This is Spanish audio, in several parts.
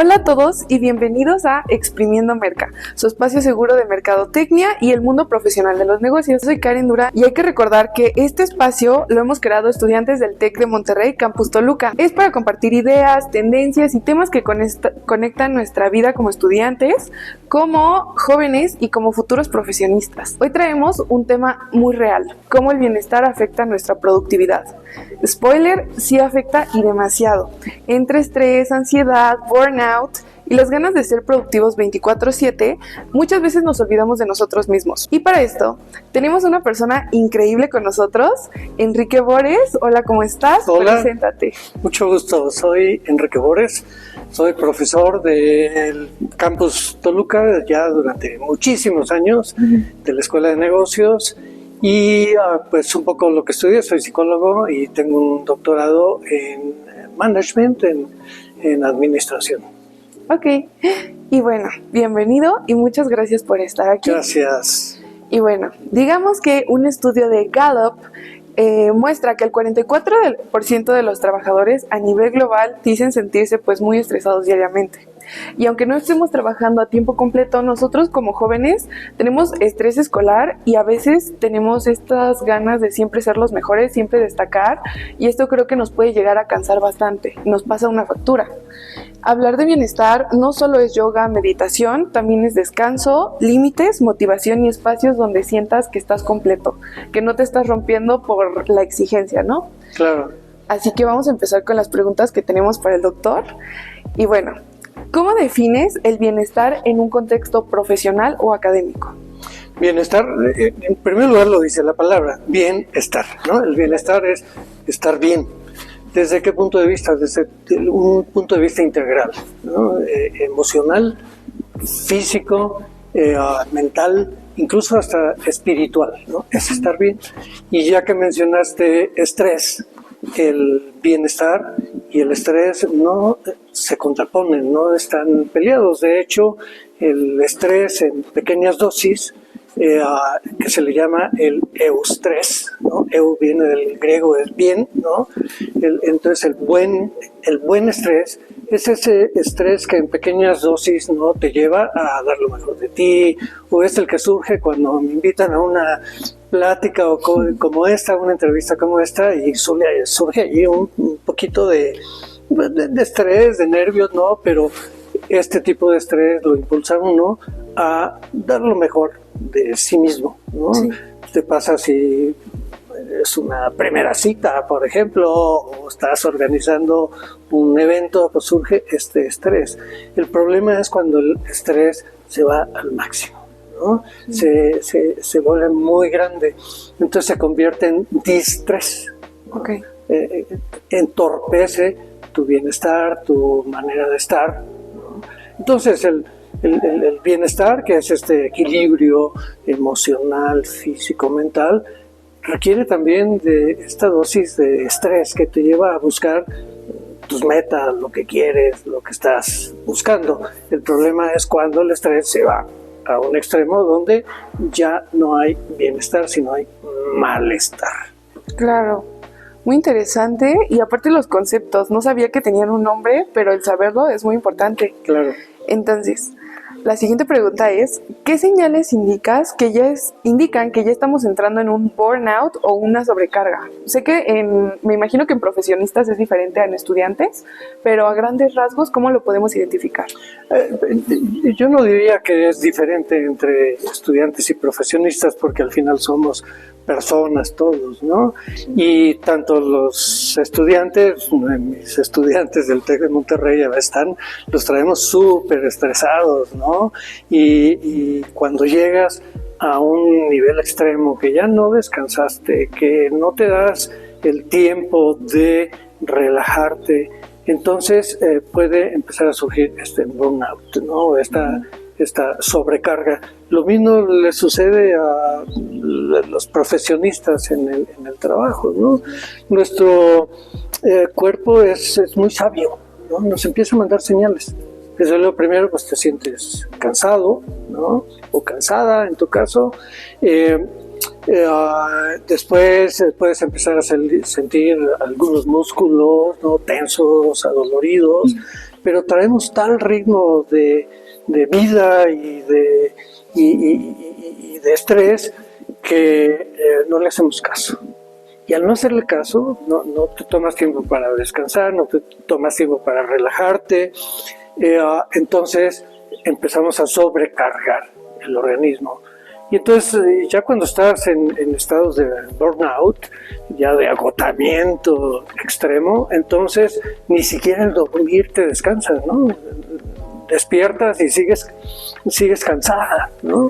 Hola a todos y bienvenidos a Exprimiendo Merca, su espacio seguro de mercadotecnia y el mundo profesional de los negocios. Soy Karen Dura y hay que recordar que este espacio lo hemos creado estudiantes del TEC de Monterrey, Campus Toluca. Es para compartir ideas, tendencias y temas que conectan nuestra vida como estudiantes, como jóvenes y como futuros profesionistas. Hoy traemos un tema muy real, cómo el bienestar afecta nuestra productividad. Spoiler, sí afecta y demasiado. Entre estrés, ansiedad, burnout y las ganas de ser productivos 24/7, muchas veces nos olvidamos de nosotros mismos. Y para esto, tenemos una persona increíble con nosotros, Enrique Bores. Hola, ¿cómo estás? Hola. Preséntate. Mucho gusto, soy Enrique Bores, soy profesor del Campus Toluca ya durante muchísimos años, de la Escuela de Negocios. Y pues un poco lo que estudio, soy psicólogo y tengo un doctorado en management, en administración. Ok, y bueno, bienvenido y muchas gracias por estar aquí. Gracias. Y bueno, digamos que un estudio de Gallup muestra que el 44% de los trabajadores a nivel global dicen sentirse pues muy estresados diariamente. Y aunque no estemos trabajando a tiempo completo, nosotros como jóvenes tenemos estrés escolar y a veces tenemos estas ganas de siempre ser los mejores, siempre destacar, y esto creo que nos puede llegar a cansar bastante, nos pasa una factura. Hablar de bienestar no solo es yoga, meditación, también es descanso, límites, motivación y espacios donde sientas que estás completo, que no te estás rompiendo por la exigencia, ¿no? Claro. Así que vamos a empezar con las preguntas que tenemos para el doctor. Y bueno, ¿cómo defines el bienestar en un contexto profesional o académico? Bienestar, en primer lugar lo dice la palabra, bienestar, ¿no? El bienestar es estar bien. ¿Desde qué punto de vista? Desde un punto de vista integral, ¿no? Emocional, físico, mental, incluso hasta espiritual, ¿no? Es estar bien. Y ya que mencionaste estrés, el bienestar y el estrés no se contraponen, no están peleados. De hecho, el estrés en pequeñas dosis, que se le llama el eustrés, ¿no? Eu viene del griego, es bien, ¿no? Entonces el buen estrés es ese estrés que en pequeñas dosis no te lleva a dar lo mejor de ti, o es el que surge cuando me invitan a una plática o como esta, una entrevista como esta, y surge allí un poquito de estrés, de nervios, ¿no? Pero este tipo de estrés lo impulsa a uno a dar lo mejor de sí mismo, ¿no? Sí. Te pasa si es una primera cita, por ejemplo, o estás organizando un evento, pues surge este estrés. El problema es cuando el estrés se va al máximo, ¿no? Se vuelve muy grande, entonces se convierte en distrés, ¿no? Okay. Entorpece tu bienestar, tu manera de estar, ¿no? Entonces el bienestar, que es este equilibrio emocional, físico, mental, requiere también de esta dosis de estrés que te lleva a buscar tus metas, lo que quieres, lo que estás buscando. El problema es cuando el estrés se va a un extremo donde ya no hay bienestar, sino hay malestar. Claro, muy interesante. Y aparte los conceptos, no sabía que tenían un nombre, pero el saberlo es muy importante. Claro. Entonces, la siguiente pregunta es, ¿qué señales indican que ya estamos entrando en un burnout o una sobrecarga? Sé que me imagino que en profesionistas es diferente a en estudiantes, pero a grandes rasgos, ¿cómo lo podemos identificar? Yo no diría que es diferente entre estudiantes y profesionistas, porque al final somos personas todos, ¿no? Y tanto los estudiantes, mis estudiantes del TEC de Monterrey los traemos súper estresados, ¿no? Y cuando llegas a un nivel extremo, que ya no descansaste, que no te das el tiempo de relajarte, entonces puede empezar a surgir este burnout, ¿no? Esta sobrecarga. Lo mismo le sucede a los profesionistas en el trabajo, ¿no? Nuestro cuerpo es muy sabio, ¿no? Nos empieza a mandar señales. Desde luego, primero, pues te sientes cansado, ¿no? O cansada, en tu caso. Después puedes empezar a sentir algunos músculos, ¿no? Tensos, adoloridos. pero traemos tal ritmo de vida y de estrés que no le hacemos caso. Y al no hacerle caso, no te tomas tiempo para descansar, no te tomas tiempo para relajarte, entonces empezamos a sobrecargar el organismo. Y entonces ya cuando estás en estados de burnout, ya de agotamiento extremo, entonces ni siquiera el dormir te descansas, ¿no? Despiertas y sigues cansada, ¿no?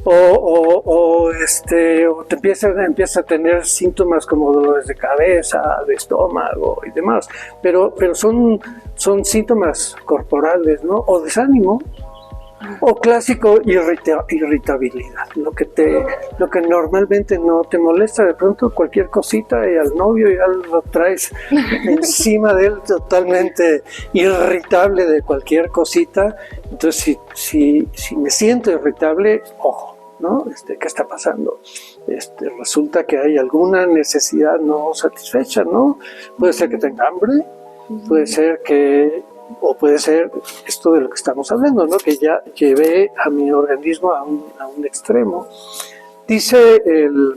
O te empiezas a tener síntomas como dolores de cabeza, de estómago y demás, pero son síntomas corporales, ¿no? O desánimo, o clásico irritabilidad, lo que normalmente no te molesta, de pronto cualquier cosita y al novio ya lo traes encima de él, totalmente irritable de cualquier cosita. Entonces si me siento irritable, ojo, ¿no? ¿Qué está pasando? Resulta que hay alguna necesidad no satisfecha, ¿no? Puede ser que tenga hambre, puede ser esto de lo que estamos hablando, ¿no? Que ya llevé a mi organismo a un extremo. Dice el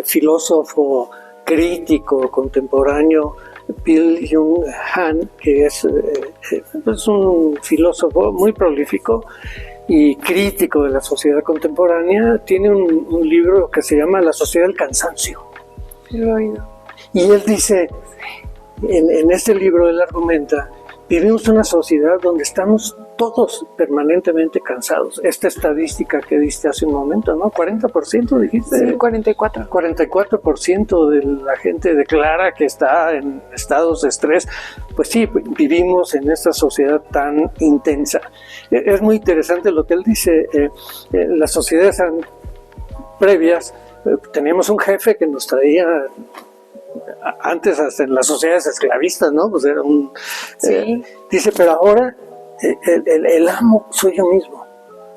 filósofo crítico contemporáneo Bill Jung-Han, que es un filósofo muy prolífico y crítico de la sociedad contemporánea, tiene un libro que se llama La sociedad del cansancio. Sí, lo he oído. Y él dice, en este libro él argumenta, vivimos en una sociedad donde estamos todos permanentemente cansados. Esta estadística que diste hace un momento, ¿no? 40% dijiste. Sí, 44. 44% de la gente declara que está en estados de estrés. Pues sí, vivimos en esta sociedad tan intensa. Es muy interesante lo que él dice. Las sociedades previas, teníamos un jefe que nos traía... Antes hasta en las sociedades esclavistas, ¿no? Pues era sí. Dice, pero ahora el amo soy yo mismo.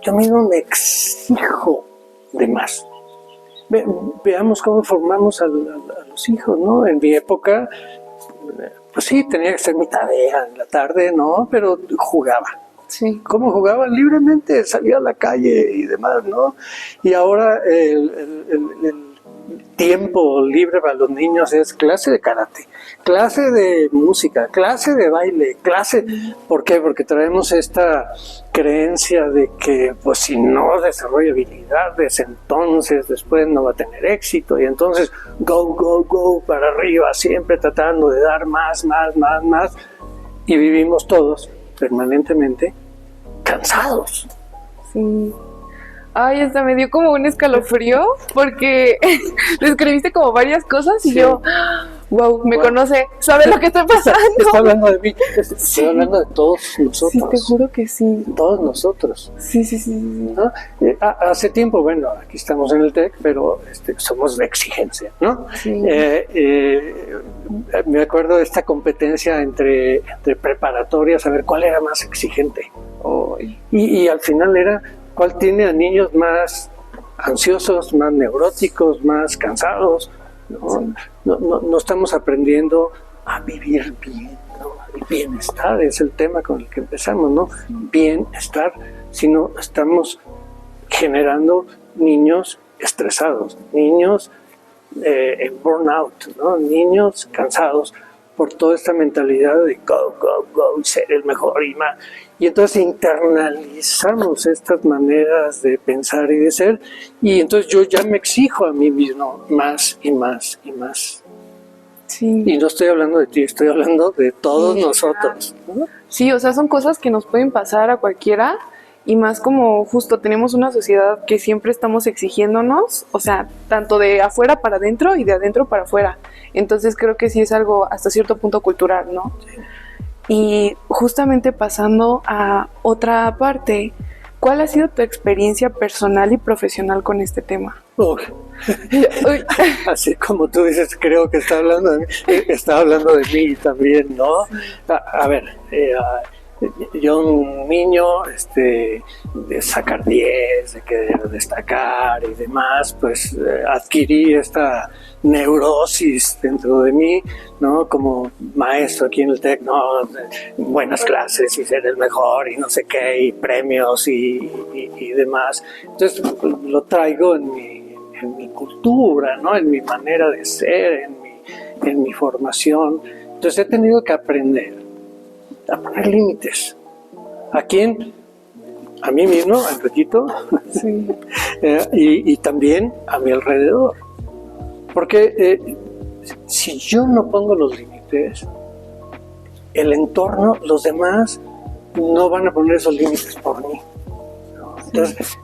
Yo mismo me exijo de más. Veamos cómo formamos a los hijos, ¿no? En mi época, pues sí, tenía que hacer mi tarea en la tarde, ¿no? Pero jugaba. Sí. ¿Cómo jugaban? Libremente, salía a la calle y demás, ¿no? Y ahora el tiempo libre para los niños es clase de karate, clase de música, clase de baile, ¿por qué? Porque traemos esta creencia de que pues si no desarrolla habilidades, entonces después no va a tener éxito, y entonces go para arriba, siempre tratando de dar más, y vivimos todos permanentemente cansados. Sí. Ay, hasta me dio como un escalofrío porque describiste como varias cosas y sí. Yo, wow, me conoce, sabe lo que está pasando. Está hablando de mí, estoy hablando de todos nosotros. Sí, te juro que sí. Todos nosotros. Sí. ¿No? Hace tiempo, bueno, aquí estamos en el TEC, pero somos de exigencia, ¿no? Sí. Me acuerdo de esta competencia entre preparatorias, a ver cuál era más exigente. Y al final era... ¿Cuál tiene a niños más ansiosos, más neuróticos, más cansados? ¿No? Sí. No estamos aprendiendo a vivir bien, ¿no? El bienestar es el tema con el que empezamos, ¿no? Bienestar, sino estamos generando niños estresados, niños en burnout, ¿no? Niños cansados por toda esta mentalidad de go, ser el mejor y más. Y entonces internalizamos estas maneras de pensar y de ser, y entonces yo ya me exijo a mí mismo más y más. Sí. Y no estoy hablando de ti, estoy hablando de todos nosotros, ¿no? Sí, o sea, son cosas que nos pueden pasar a cualquiera, y más como justo tenemos una sociedad que siempre estamos exigiéndonos, o sea, tanto de afuera para adentro y de adentro para afuera. Entonces creo que sí es algo hasta cierto punto cultural, ¿no? Sí. Y justamente pasando a otra parte, ¿cuál ha sido tu experiencia personal y profesional con este tema? Así como tú dices, creo que está hablando de mí también, ¿no? A ver, yo un niño de sacar 10, de querer destacar y demás, pues adquirí esta neurosis dentro de mí, ¿no? Como maestro aquí en el TEC, ¿no? Buenas clases y ser el mejor y no sé qué, y premios y demás. Entonces lo traigo en mi cultura, ¿no? En mi manera de ser, en mi formación. Entonces he tenido que aprender a poner límites. ¿A quién? A mí mismo, a Enriquito, Sí. y también a mi alrededor. Porque si yo no pongo los límites, el entorno, los demás, no van a poner esos límites por mí. Entonces,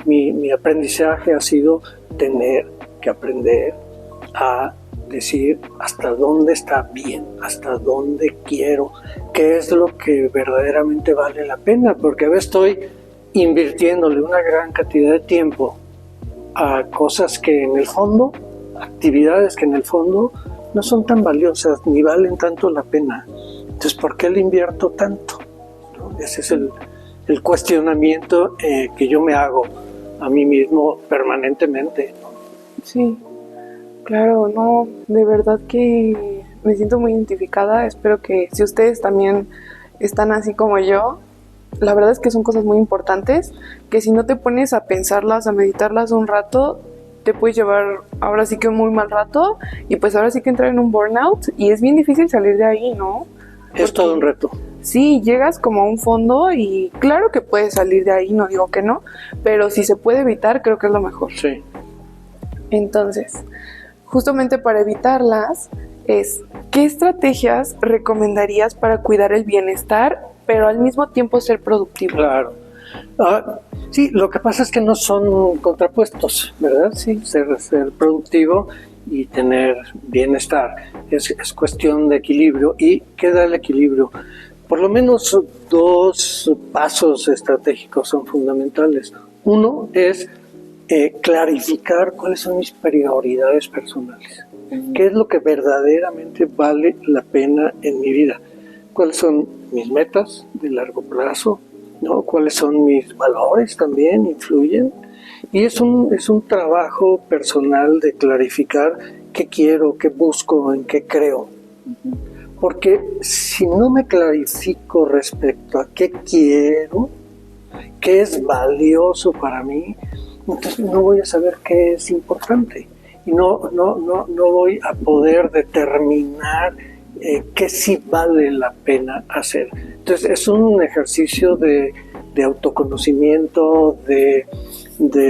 mi aprendizaje ha sido tener que aprender a decir hasta dónde está bien, hasta dónde quiero, qué es lo que verdaderamente vale la pena, porque a veces estoy invirtiéndole una gran cantidad de tiempo a cosas que en el fondo, actividades que en el fondo no son tan valiosas ni valen tanto la pena. Entonces, ¿por qué le invierto tanto? ¿No? Ese es el cuestionamiento que yo me hago a mí mismo permanentemente. Sí, claro, no, de verdad que me siento muy identificada. Espero que si ustedes también están así como yo, la verdad es que son cosas muy importantes, que si no te pones a pensarlas, a meditarlas un rato, te puedes llevar ahora sí que un muy mal rato y pues ahora sí que entrar en un burnout y es bien difícil salir de ahí, ¿no? Es todo un reto. Sí, llegas como a un fondo y claro que puedes salir de ahí, no digo que no, pero si se puede evitar, creo que es lo mejor. Sí. Entonces, justamente para evitarlas, ¿qué estrategias recomendarías para cuidar el bienestar, pero al mismo tiempo ser productivo? Claro. Sí, lo que pasa es que no son contrapuestos, ¿verdad? Sí. Ser productivo y tener bienestar. Es cuestión de equilibrio. ¿Y qué da el equilibrio? Por lo menos 2 pasos estratégicos son fundamentales. Uno es clarificar cuáles son mis prioridades personales. ¿Qué es lo que verdaderamente vale la pena en mi vida? ¿Cuáles son mis metas de largo plazo? ¿No? ¿Cuáles son mis valores también? ¿Influyen? Y es un trabajo personal de clarificar qué quiero, qué busco, en qué creo. Porque si no me clarifico respecto a qué quiero, qué es valioso para mí, entonces no voy a saber qué es importante. Y no voy a poder determinar qué sí vale la pena hacer. Entonces es un ejercicio de autoconocimiento, de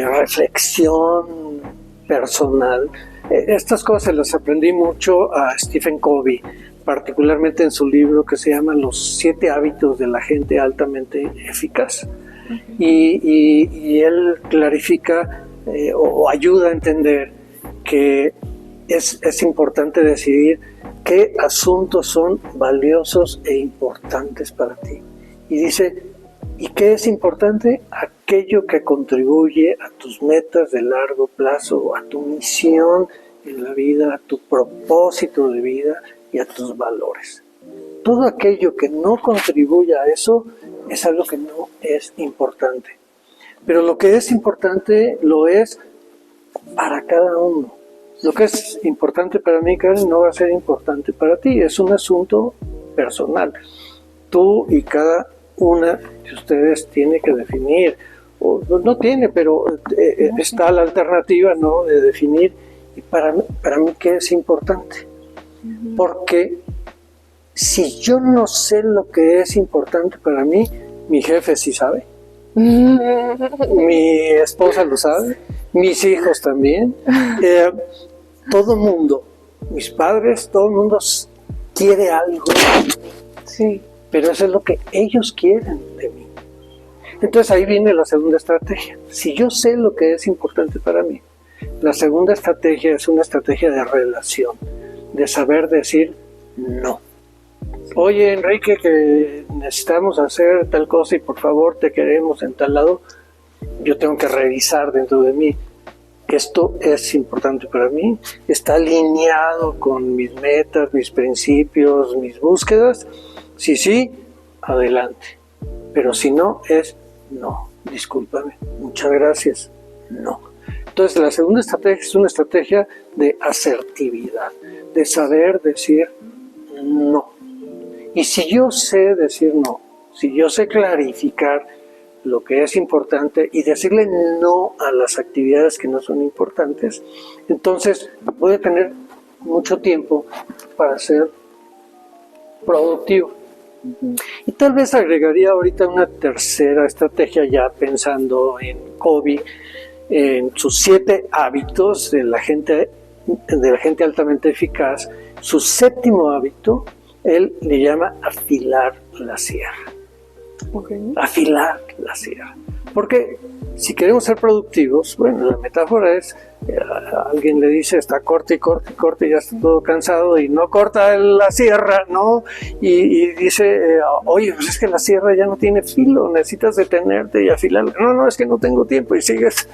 reflexión personal. Estas cosas las aprendí mucho a Stephen Covey, particularmente en su libro que se llama Los 7 hábitos de la gente altamente eficaz. Y él clarifica o ayuda a entender que es importante decidir qué asuntos son valiosos e importantes para ti. Y dice, ¿y qué es importante? Aquello que contribuye a tus metas de largo plazo, a tu misión en la vida, a tu propósito de vida y a tus valores. Todo aquello que no contribuya a eso es algo que no es importante. Pero lo que es importante lo es para cada uno. Lo que es importante para mí, Karen, no va a ser importante para ti. Es un asunto personal. Tú y cada una de ustedes tiene que definir, o no tiene, pero está la alternativa, ¿no?, de definir y para mí qué es importante. Porque si yo no sé lo que es importante para mí, mi jefe sí sabe, mi esposa lo sabe, mis hijos también, todo el mundo, mis padres, todo el mundo quiere algo. Sí. Pero eso es lo que ellos quieren de mí. Entonces ahí viene la segunda estrategia. Si yo sé lo que es importante para mí, la segunda estrategia es una estrategia de relación, de saber decir no. Oye, Enrique, que necesitamos hacer tal cosa y por favor te queremos en tal lado. Yo tengo que revisar dentro de mí. Esto es importante para mí, está alineado con mis metas, mis principios, mis búsquedas. Si sí, adelante. Pero si no, es no, discúlpame, muchas gracias, no. Entonces la segunda estrategia es una estrategia de asertividad, de saber decir no. Y si yo sé decir no, si yo sé clarificar lo que es importante y decirle no a las actividades que no son importantes, entonces voy a tener mucho tiempo para ser productivo. Y tal vez agregaría ahorita una tercera estrategia, ya pensando en Covey, en sus 7 hábitos de la gente altamente eficaz. Su 7º hábito, él le llama afilar la sierra. Okay. Afilar la sierra. Porque si queremos ser productivos, bueno, la metáfora es, alguien le dice, está corte y corte y corte, y ya está todo cansado y no corta la sierra, ¿no? Y dice, oye, pues es que la sierra ya no tiene filo, necesitas detenerte y afilarla. No, es que no tengo tiempo, y sigues,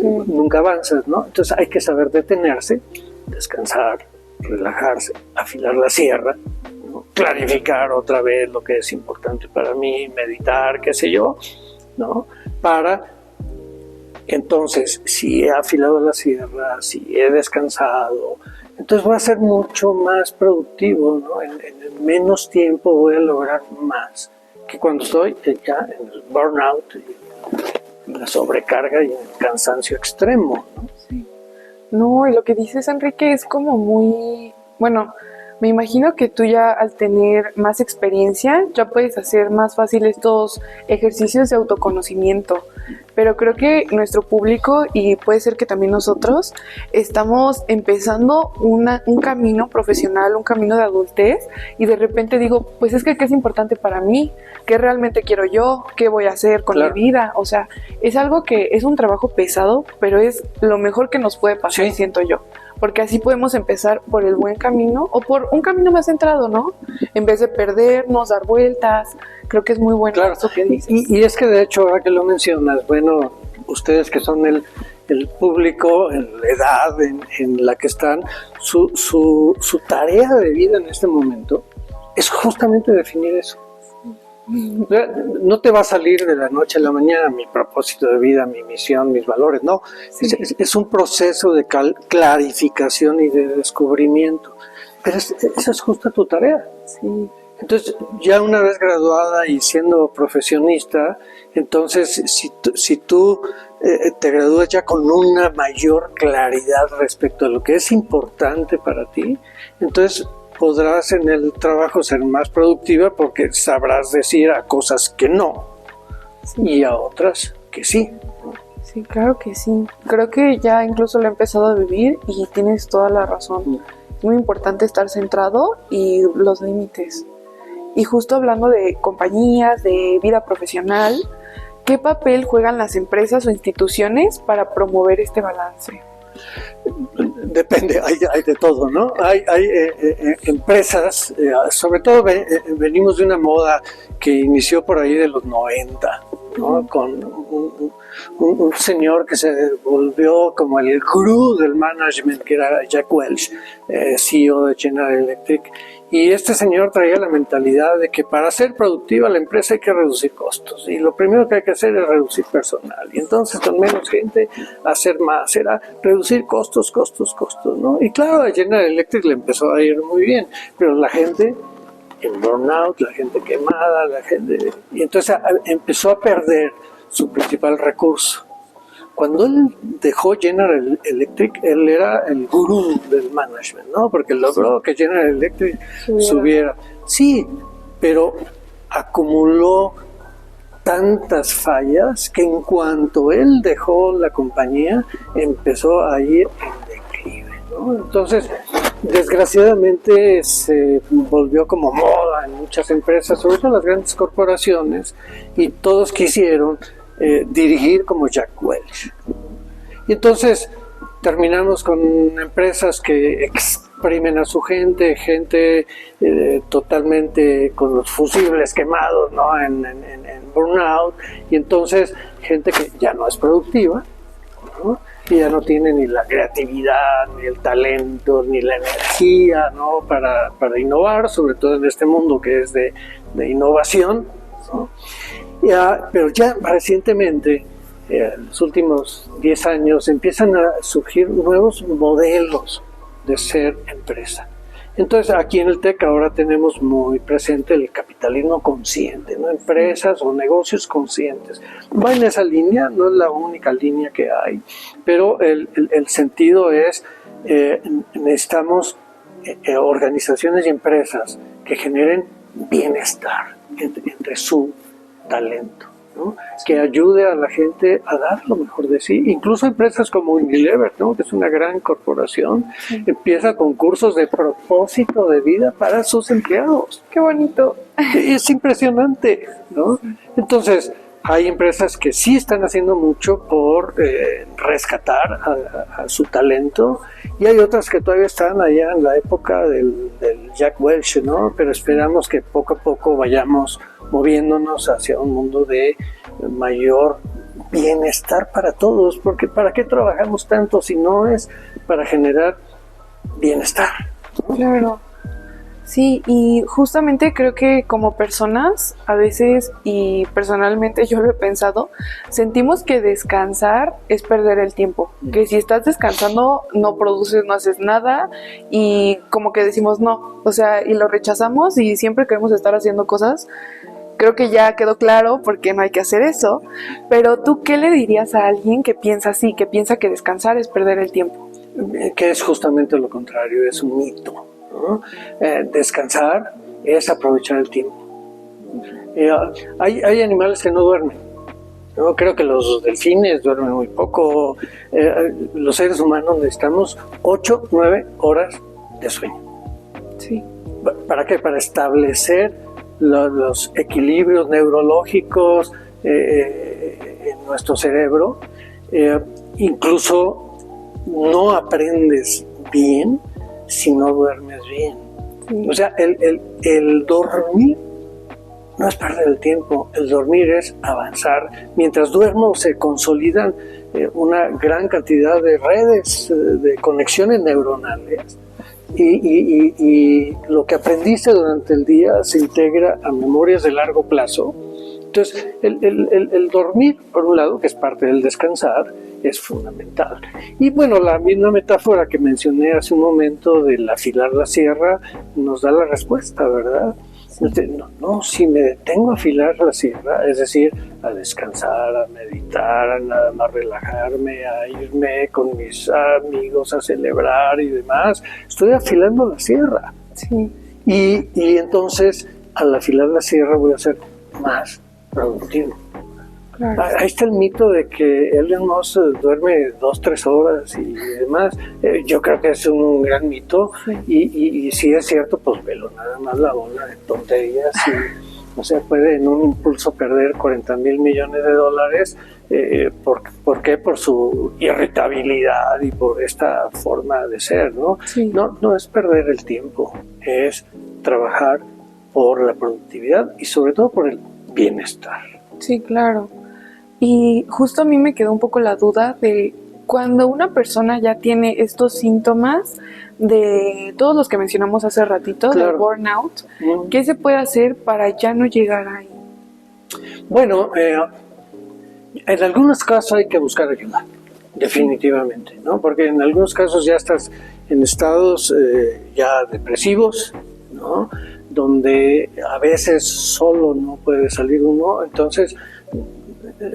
nunca avanzas, ¿no? Entonces hay que saber detenerse, descansar, relajarse, afilar la sierra, ¿no? Clarificar otra vez lo que es importante para mí, meditar, qué sé yo, ¿no? Para entonces, si he afilado la sierra, si he descansado, entonces voy a ser mucho más productivo, ¿no? En menos tiempo voy a lograr más que cuando estoy ya en el burnout, en la sobrecarga y en el cansancio extremo, ¿no? Sí. No, y lo que dices, Enrique, es como muy... Bueno, me imagino que tú ya al tener más experiencia ya puedes hacer más fácil estos ejercicios de autoconocimiento, pero creo que nuestro público, y puede ser que también nosotros, estamos empezando un camino profesional, un camino de adultez, y de repente digo, pues es que ¿qué es importante para mí? ¿Qué realmente quiero yo? ¿Qué voy a hacer con mi vida? O sea, es algo que es un trabajo pesado, pero es lo mejor que nos puede pasar, siento yo. Porque así podemos empezar por el buen camino o por un camino más centrado, ¿no? En vez de perdernos, dar vueltas. Creo que es muy bueno eso que dices. Y es que de hecho, ahora que lo mencionas, bueno, ustedes que son el público, en la edad en la que están, su tarea de vida en este momento es justamente definir eso. No te va a salir de la noche a la mañana mi propósito de vida, mi misión, mis valores, no. Es un proceso de clarificación y de descubrimiento. Pero esa es justo tu tarea. Sí. Entonces, ya una vez graduada y siendo profesionista, entonces si tú te gradúas ya con una mayor claridad respecto a lo que es importante para ti, entonces podrás en el trabajo ser más productiva porque sabrás decir a cosas que no y a otras que sí. Sí, claro que sí. Creo que ya incluso lo he empezado a vivir y tienes toda la razón. Es muy importante estar centrado y los límites. Y justo hablando de compañías, de vida profesional, ¿qué papel juegan las empresas o instituciones para promover este balance? Depende, hay de todo, ¿no? Hay empresas, sobre todo venimos de una moda que inició por ahí de los 90, ¿no? Con un señor que se volvió como el gurú del management, que era Jack Welch, CEO de General Electric. Y este señor traía la mentalidad de que para ser productiva la empresa hay que reducir costos. Y lo primero que hay que hacer es reducir personal. Y entonces con menos gente hacer más. Era reducir costos, ¿no? Y claro, a General Electric le empezó a ir muy bien. Pero la gente en burnout, la gente quemada, y entonces empezó a perder su principal recurso. Cuando él dejó General Electric, él era el gurú del management, ¿no? Porque logró que General Electric subiera. Sí, pero acumuló tantas fallas que en cuanto él dejó la compañía, empezó a ir en declive, ¿no? Entonces, desgraciadamente se volvió como moda en muchas empresas, sobre todo las grandes corporaciones, y todos quisieron dirigir como Jack Welch. Y entonces terminamos con empresas que exprimen a su gente totalmente con los fusibles quemados, ¿no? en burnout, y entonces gente que ya no es productiva, ¿no? Y ya no tiene ni la creatividad, ni el talento, ni la energía, ¿no? para innovar, sobre todo en este mundo que es de de innovación, ¿no? Pero ya recientemente, en los últimos 10 años, empiezan a surgir nuevos modelos de ser empresa. Entonces, aquí en el TEC ahora tenemos muy presente el capitalismo consciente, ¿no? Empresas o negocios conscientes. Va en esa línea, no es la única línea que hay, pero el sentido es, necesitamos organizaciones y empresas que generen bienestar entre su talento, ¿no? Que ayude a la gente a dar lo mejor de sí. Incluso empresas como Unilever, ¿no? Que es una gran corporación, empieza con cursos de propósito de vida para sus empleados. ¡Qué bonito! Es impresionante, ¿no? Entonces, hay empresas que sí están haciendo mucho por rescatar a su talento, y hay otras que todavía están allá en la época del Jack Welch, ¿no? Pero esperamos que poco a poco vayamos moviéndonos hacia un mundo de mayor bienestar para todos, porque ¿para qué trabajamos tanto si no es para generar bienestar? Claro. Sí, y justamente creo que como personas, a veces, y personalmente yo lo he pensado, sentimos que descansar es perder el tiempo, que si estás descansando no produces, no haces nada, y como que decimos no, o sea, y lo rechazamos y siempre queremos estar haciendo cosas. Creo que ya quedó claro por qué no hay que hacer eso, pero ¿tú qué le dirías a alguien que piensa así, que piensa que descansar es perder el tiempo? Que es justamente lo contrario, es un mito, ¿no? Descansar es aprovechar el tiempo. Hay animales que no duermen, ¿no? Creo que los delfines duermen muy poco. Los seres humanos necesitamos 8, 9 horas de sueño. Sí. ¿Para qué? Para establecer los equilibrios neurológicos en nuestro cerebro. Incluso no aprendes bien si no duermes bien. Sí. O sea, el dormir no es perder el tiempo, el dormir es avanzar. Mientras duermo se consolidan una gran cantidad de redes, de conexiones neuronales, y lo que aprendiste durante el día se integra a memorias de largo plazo. Entonces, el dormir, por un lado, que es parte del descansar, es fundamental. Y bueno, la misma metáfora que mencioné hace un momento del afilar la sierra nos da la respuesta, ¿verdad? No, si me detengo a afilar la sierra, es decir, a descansar, a meditar, a nada más relajarme, a irme con mis amigos a celebrar y demás, estoy afilando la sierra. Sí. Y entonces, al afilar la sierra voy a ser más productivo. Claro. Ahí está el mito de que Elon Musk duerme 2-3 horas y demás. Yo creo que es un gran mito. Sí. Y si es cierto, pues velo, nada más la bola de tonterías. Y, o sea, puede en un impulso perder $40,000 millones. ¿Por qué? Por su irritabilidad y por esta forma de ser, ¿no? Sí. No es perder el tiempo, es trabajar por la productividad y sobre todo por el bienestar. Sí, claro. Y justo a mí me quedó un poco la duda de cuando una persona ya tiene estos síntomas de todos los que mencionamos hace ratito, claro, del burnout, ¿qué se puede hacer para ya no llegar ahí? Bueno, en algunos casos hay que buscar ayuda, definitivamente, ¿no? Porque en algunos casos ya estás en estados ya depresivos, ¿no? Donde a veces solo no puede salir uno, entonces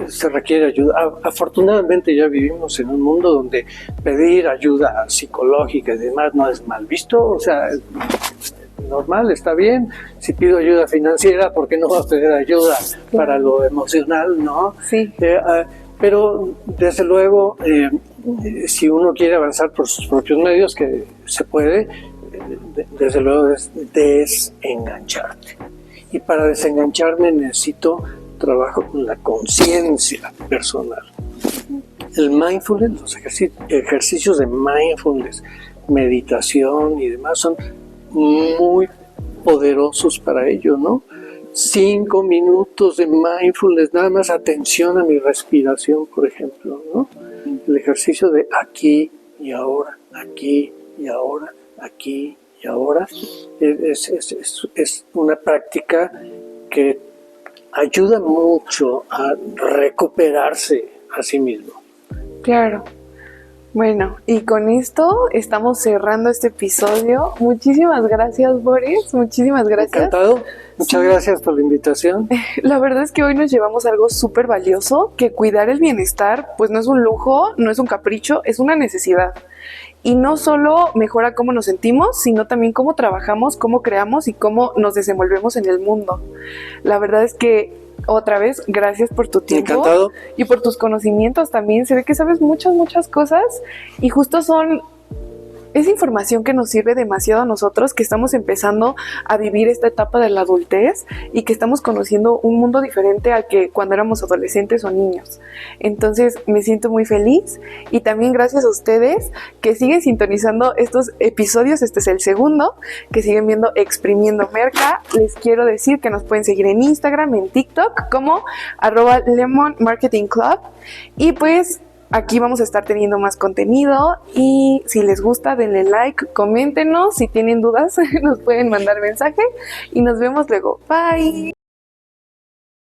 se requiere ayuda. Afortunadamente ya vivimos en un mundo donde pedir ayuda psicológica y demás no es mal visto, o sea, es normal, está bien. Si pido ayuda financiera, ¿por qué no vas a pedir ayuda para lo emocional, no? Sí. Pero desde luego, si uno quiere avanzar por sus propios medios, que se puede, desde luego es desengancharte. Y para desengancharme necesito trabajo con la conciencia personal. El mindfulness, los ejercicios de mindfulness, meditación y demás son muy poderosos para ello, ¿no? 5 minutos de mindfulness, nada más atención a mi respiración, por ejemplo, ¿no? El ejercicio de aquí y ahora, aquí y ahora, aquí y ahora es una práctica que ayuda mucho a recuperarse a sí mismo. Claro. Bueno, y con esto estamos cerrando este episodio. Muchísimas gracias, Boris. Muchísimas gracias. Encantado. Muchas gracias por la invitación. La verdad es que hoy nos llevamos algo súper valioso, que cuidar el bienestar pues no es un lujo, no es un capricho, es una necesidad. Y no solo mejora cómo nos sentimos, sino también cómo trabajamos, cómo creamos y cómo nos desenvolvemos en el mundo. La verdad es que, otra vez, gracias por tu tiempo. Encantado. Y por tus conocimientos también. Se ve que sabes muchas cosas y justo es información que nos sirve demasiado a nosotros que estamos empezando a vivir esta etapa de la adultez y que estamos conociendo un mundo diferente al que cuando éramos adolescentes o niños. Entonces me siento muy feliz y también gracias a ustedes que siguen sintonizando estos episodios. Este es el segundo, que siguen viendo Exprimiendo Merca. Les quiero decir que nos pueden seguir en Instagram, en TikTok como @LemonMarketingClub y pues aquí vamos a estar teniendo más contenido y si les gusta denle like, coméntenos, si tienen dudas nos pueden mandar mensaje y nos vemos luego. Bye.